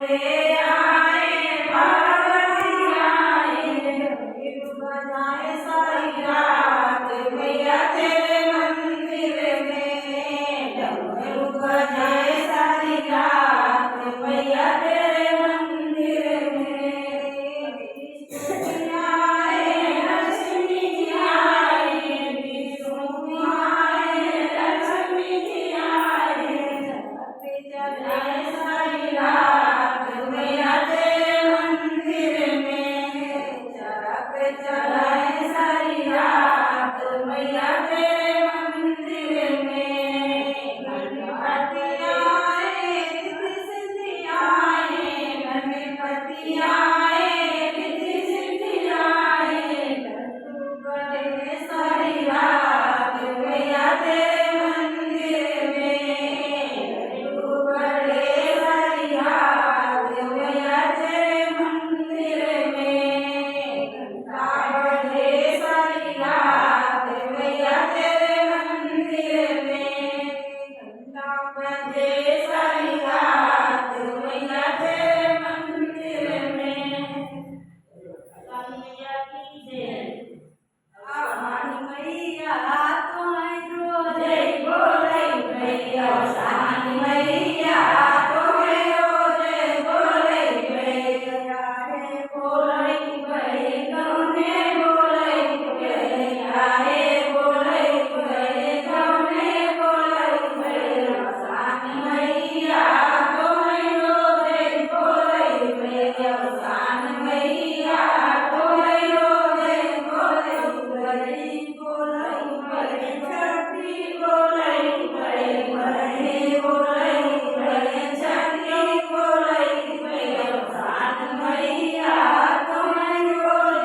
आए पार्वती आए, बजाए सारी रात मैया तेरे मंदिर में, डमरू बजाए सारी रात मैया तेरे मंदिर में। आए लक्ष्मी जी आए, विष्णु आए, लक्ष्मी जी आए, जगाए सारी रात मैया तेरे मंदिर में, चढ़ाए सारी रात मैया तेरे मंदिर में। गणपति आए रिद्धि सिद्धि आए, गणपति आए रिद्धि सिद्धि आए, लड्डू बड़े सारी रात मैया तेरे मंदिर में, लड्डू बड़े सारी रात मैया तेरे मंदिर में, घंटा बजे सारी रात मैया तेरे मंदिर में, घंटा बजे सारी रात मैया तेरे मंदिर में। मैया की जय। सानी मैया तुम्हें जय बोले भैया, सानी मैया तुम्हें जय बोले भैया, रे बोले भैया कौने बोले भैया, रे बोले भैया कौने बोले भैया, सानी मैया तुम्हें जय बोले भैया, सानी मैया तुम्हें जय बोले बड़ी बोले बड़ी छठी बोले बड़ी बड़ी बोले बड़ी छठी बोले भैया, सानी मैया तुम्हें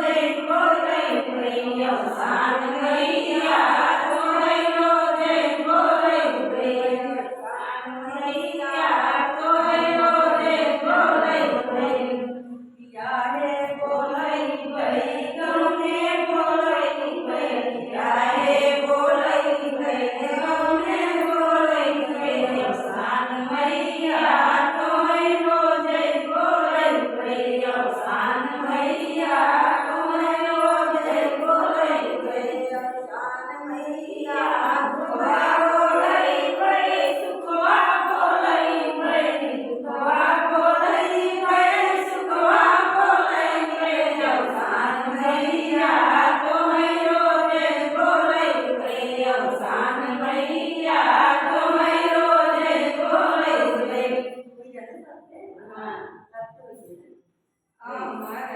जय बोले भैया, सानी मैया तुम्हें जय बोले भैया, सानी मैया तुम्हें जय बोले भैया, रे बोले भैया कौने बोले भैया, रे बोले भैया कौने बोले भैया, सानी मैया तुम्हें जय बोले भैया, सानी मैया तुम्हें जय बोले भैया, सानी मैया दुखवा बोले बड़े सुखवा बोले बड़े दुखवा बोले बड़े सुखवा बोले भैया, सानी मैया तुम्हें जय बोले भैया, सानी मैया तुम्हें जय बोले भैया। अमर